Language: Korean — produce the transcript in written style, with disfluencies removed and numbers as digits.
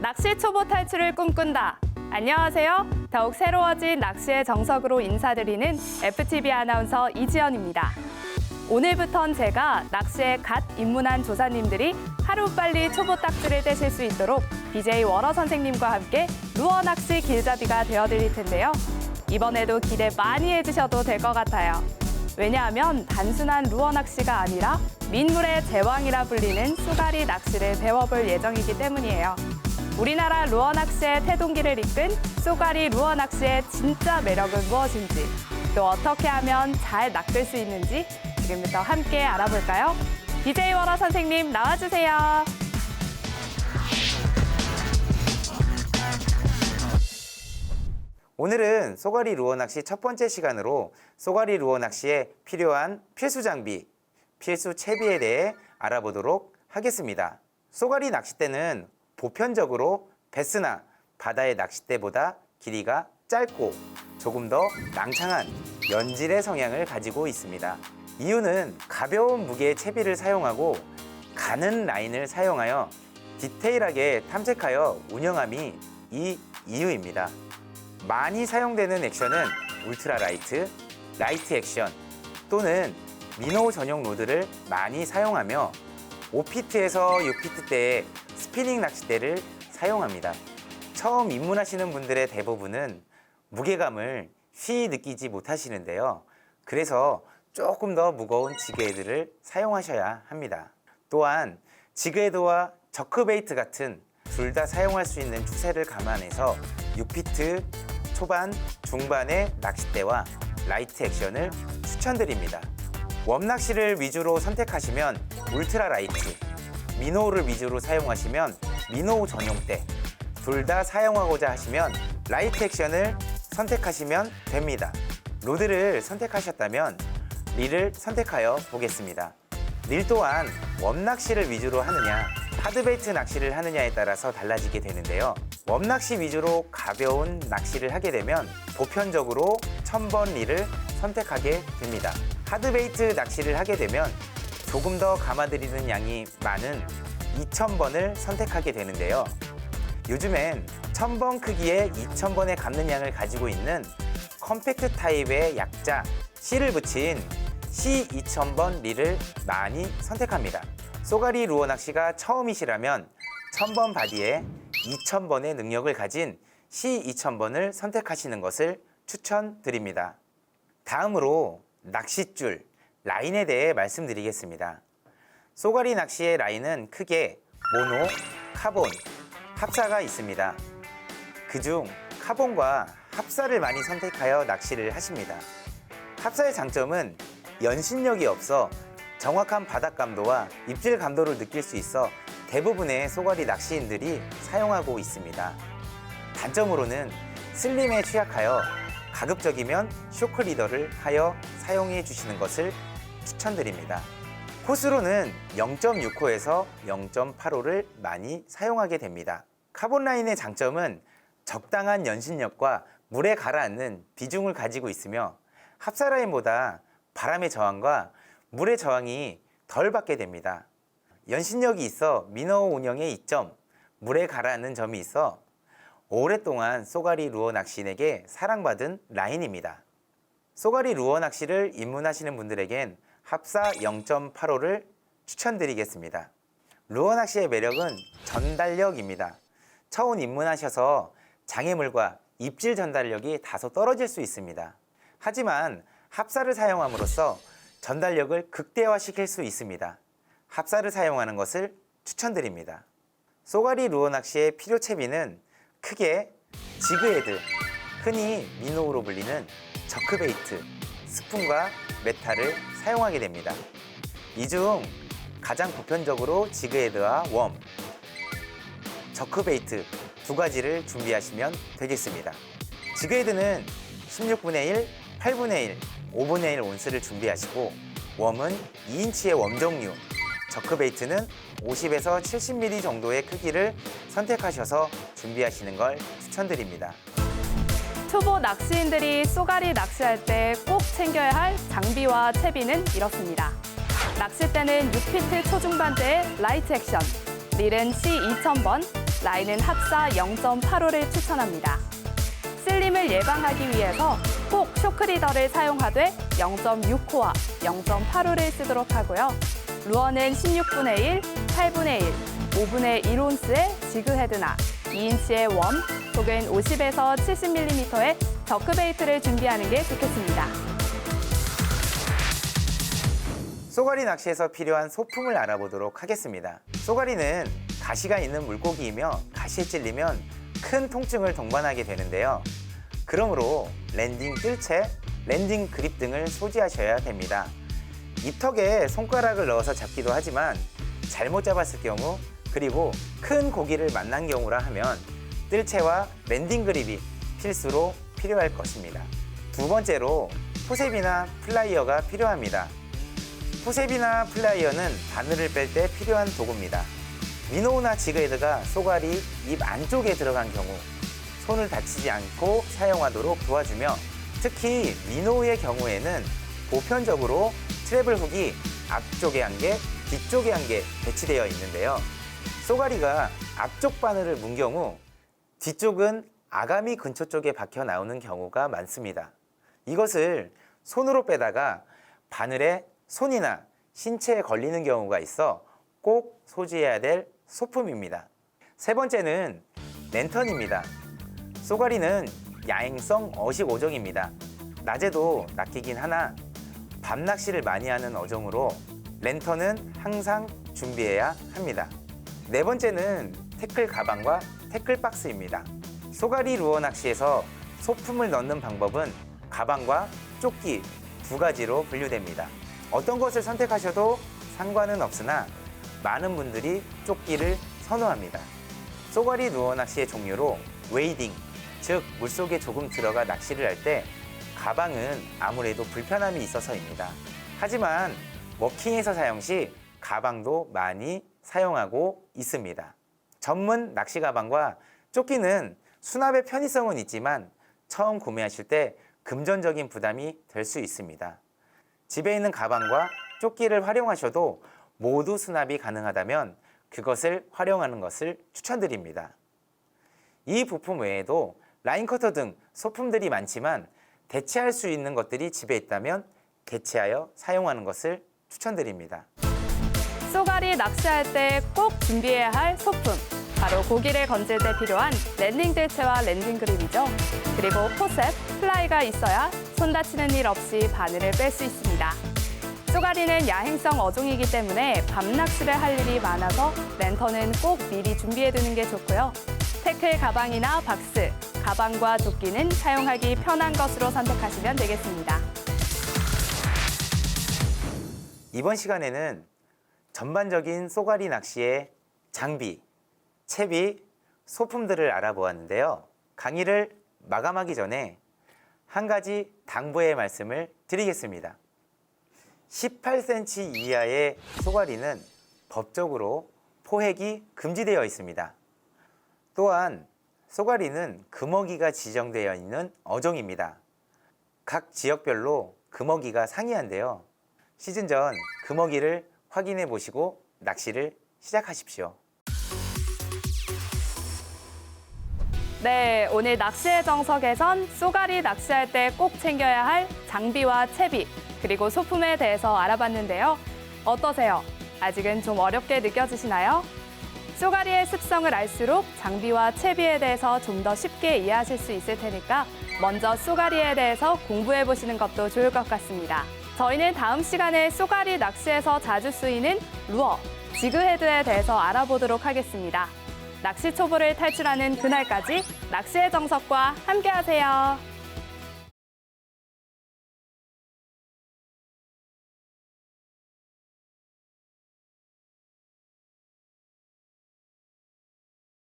낚시 초보 탈출을 꿈꾼다. 안녕하세요. 더욱 새로워진 낚시의 정석으로 인사드리는 FTV 아나운서 이지연입니다. 오늘부턴 제가 낚시에 갓 입문한 조사님들이 하루빨리 초보 딱지를 떼실 수 있도록 BJ 워러 선생님과 함께 루어 낚시 길잡이가 되어드릴 텐데요. 이번에도 기대 많이 해주셔도 될 것 같아요. 왜냐하면 단순한 루어 낚시가 아니라 민물의 제왕이라 불리는 쏘가리 낚시를 배워볼 예정이기 때문이에요. 우리나라 루어 낚시의 태동기를 이끈 쏘가리 루어 낚시의 진짜 매력은 무엇인지, 또 어떻게 하면 잘 낚을 수 있는지 지금부터 함께 알아볼까요? BJ 워러 선생님 나와주세요. 오늘은 쏘가리 루어 낚시 첫 번째 시간으로 쏘가리 루어 낚시에 필요한 필수 장비, 필수 채비에 대해 알아보도록 하겠습니다. 쏘가리 낚싯대는 보편적으로 베스나 바다의 낚싯대보다 길이가 짧고 조금 더 낭창한 연질의 성향을 가지고 있습니다. 이유는 가벼운 무게의 채비를 사용하고 가는 라인을 사용하여 디테일하게 탐색하여 운영함이 이 이유입니다. 많이 사용되는 액션은 울트라 라이트, 라이트 액션 또는 미노 전용 로드를 많이 사용하며 5피트에서 6피트대의 스피닝 낚싯대를 사용합니다. 처음 입문하시는 분들의 대부분은 무게감을 쉬이 느끼지 못하시는데요. 그래서 조금 더 무거운 지그헤드를 사용하셔야 합니다. 또한 지그헤드와 저크베이트 같은 둘 다 사용할 수 있는 추세를 감안해서 6피트 초반, 중반의 낚싯대와 라이트 액션을 추천드립니다. 웜낚시를 위주로 선택하시면 울트라 라이트, 미노를 위주로 사용하시면 미노 전용대, 둘 다 사용하고자 하시면 라이트 액션을 선택하시면 됩니다. 로드를 선택하셨다면 릴을 선택하여 보겠습니다. 릴 또한 웜낚시를 위주로 하느냐, 하드베이트 낚시를 하느냐에 따라서 달라지게 되는데요. 웜낚시 위주로 가벼운 낚시를 하게 되면 보편적으로 1000번 릴을 선택하게 됩니다. 하드베이트 낚시를 하게 되면 조금 더 감아드리는 양이 많은 2000번을 선택하게 되는데요. 요즘엔 1000번 크기의 2000번에 감는 양을 가지고 있는 컴팩트 타입의 약자 C를 붙인 C2000번 릴을 많이 선택합니다. 쏘가리 루어 낚시가 처음이시라면 1000번 바디에 2000번의 능력을 가진 C2000번을 선택하시는 것을 추천드립니다. 다음으로 낚싯줄, 라인에 대해 말씀드리겠습니다. 쏘가리 낚시의 라인은 크게 모노, 카본, 합사가 있습니다. 그중 카본과 합사를 많이 선택하여 낚시를 하십니다. 합사의 장점은 연신력이 없어 정확한 바닥 감도와 입질 감도를 느낄 수 있어 대부분의 쏘가리 낚시인들이 사용하고 있습니다. 단점으로는 슬림에 취약하여 가급적이면 쇼크 리더를 하여 사용해 주시는 것을 추천드립니다. 코스로는 0.6호에서 0.8호를 많이 사용하게 됩니다. 카본 라인의 장점은 적당한 연신력과 물에 가라앉는 비중을 가지고 있으며 합사 라인보다 바람의 저항과 물의 저항이 덜 받게 됩니다. 연신력이 있어 미노 운영의 이점, 물에 가라앉는 점이 있어 오랫동안 쏘가리 루어 낚시인에게 사랑받은 라인입니다. 쏘가리 루어 낚시를 입문하시는 분들에겐 합사 0.85를 추천드리겠습니다. 루어 낚시의 매력은 전달력입니다. 처음 입문하셔서 장애물과 입질 전달력이 다소 떨어질 수 있습니다. 하지만 합사를 사용함으로써 전달력을 극대화시킬 수 있습니다. 합사를 사용하는 것을 추천드립니다. 쏘가리 루어 낚시의 필요 채비는 크게 지그헤드, 흔히 미노우로 불리는 저크베이트, 스푼과 메탈을 사용하게 됩니다. 이 중 가장 보편적으로 지그헤드와 웜, 저크베이트 두 가지를 준비하시면 되겠습니다. 지그헤드는 16분의 1, 8분의 1, 5분의 1 온스를 준비하시고 웜은 2인치의 웜 종류, 저크베이트는 50에서 70mm 정도의 크기를 선택하셔서 준비하시는 걸 추천드립니다. 초보 낚시인들이 쏘가리 낚시할 때 꼭 챙겨야 할 장비와 채비는 이렇습니다. 낚싯대는 6피트 초중반대의 라이트 액션, 릴은 C2000번, 라인은 합사 0.85를 추천합니다. 쓸림을 예방하기 위해서 꼭 쇼크리더를 사용하되 0.6호와 0.85를 쓰도록 하고요. 루어는 16분의 1, 8분의 1, 5분의 1온스의 지그 헤드나 2인치의 웜 혹은 50에서 70mm의 저크 베이트를 준비하는 게 좋겠습니다. 쏘가리 낚시에서 필요한 소품을 알아보도록 하겠습니다. 쏘가리는 가시가 있는 물고기이며 가시에 찔리면 큰 통증을 동반하게 되는데요. 그러므로 랜딩 뜰채, 랜딩 그립 등을 소지하셔야 됩니다. 입턱에 손가락을 넣어서 잡기도 하지만 잘못 잡았을 경우 그리고 큰 고기를 만난 경우라 하면 뜰채와 랜딩 그립이 필수로 필요할 것입니다. 두 번째로 포셉이나 플라이어가 필요합니다. 포셉이나 플라이어는 바늘을 뺄 때 필요한 도구입니다. 미노우나 지그헤드가 쏘가리 입 안쪽에 들어간 경우 손을 다치지 않고 사용하도록 도와주며 특히 미노우의 경우에는 보편적으로 트래블 훅이 앞쪽에 한 개, 뒤쪽에 한 개 배치되어 있는데요. 쏘가리가 앞쪽 바늘을 문 경우 뒤쪽은 아가미 근처 쪽에 박혀 나오는 경우가 많습니다. 이것을 손으로 빼다가 바늘에 손이나 신체에 걸리는 경우가 있어 꼭 소지해야 될 소품입니다. 세 번째는 랜턴입니다. 쏘가리는 야행성 어식 어종입니다. 낮에도 낚이긴 하나 밤 낚시를 많이 하는 어종으로 랜턴은 항상 준비해야 합니다. 네 번째는 태클 가방과 태클 박스입니다. 쏘가리 루어 낚시에서 소품을 넣는 방법은 가방과 조끼 두 가지로 분류됩니다. 어떤 것을 선택하셔도 상관은 없으나 많은 분들이 조끼를 선호합니다. 쏘가리 루어 낚시의 종류로 웨이딩, 즉 물속에 조금 들어가 낚시를 할 때 가방은 아무래도 불편함이 있어서입니다. 하지만 워킹에서 사용 시 가방도 많이 사용하고 있습니다. 전문 낚시 가방과 조끼는 수납의 편의성은 있지만 처음 구매하실 때 금전적인 부담이 될 수 있습니다. 집에 있는 가방과 조끼를 활용하셔도 모두 수납이 가능하다면 그것을 활용하는 것을 추천드립니다. 이 부품 외에도 라인 커터 등 소품들이 많지만 대체할 수 있는 것들이 집에 있다면 대체하여 사용하는 것을 추천드립니다. 쏘가리 낚시할 때 꼭 준비해야 할 소품. 바로 고기를 건질 때 필요한 랜딩 뜰채와 랜딩 그립이죠. 그리고 포셉, 플라이가 있어야 손 다치는 일 없이 바늘을 뺄 수 있습니다. 쏘가리는 야행성 어종이기 때문에 밤 낚시를 할 일이 많아서 랜턴은 꼭 미리 준비해두는 게 좋고요. 태클 가방이나 박스, 가방과 조끼는 사용하기 편한 것으로 선택하시면 되겠습니다. 이번 시간에는 전반적인 쏘가리 낚시의 장비, 채비, 소품들을 알아보았는데요. 강의를 마감하기 전에 한 가지 당부의 말씀을 드리겠습니다. 18cm 이하의 쏘가리는 법적으로 포획이 금지되어 있습니다. 또한 쏘가리는 금어기가 지정되어 있는 어종입니다. 각 지역별로 금어기가 상이한데요. 시즌 전 금어기를 확인해 보시고 낚시를 시작하십시오. 네, 오늘 낚시의 정석에선 쏘가리 낚시할 때 꼭 챙겨야 할 장비와 채비, 그리고 소품에 대해서 알아봤는데요. 어떠세요? 아직은 좀 어렵게 느껴지시나요? 쏘가리의 습성을 알수록 장비와 채비에 대해서 좀 더 쉽게 이해하실 수 있을 테니까 먼저 쏘가리에 대해서 공부해 보시는 것도 좋을 것 같습니다. 저희는 다음 시간에 쏘가리 낚시에서 자주 쓰이는 루어, 지그헤드에 대해서 알아보도록 하겠습니다. 낚시 초보를 탈출하는 그날까지 낚시의 정석과 함께하세요.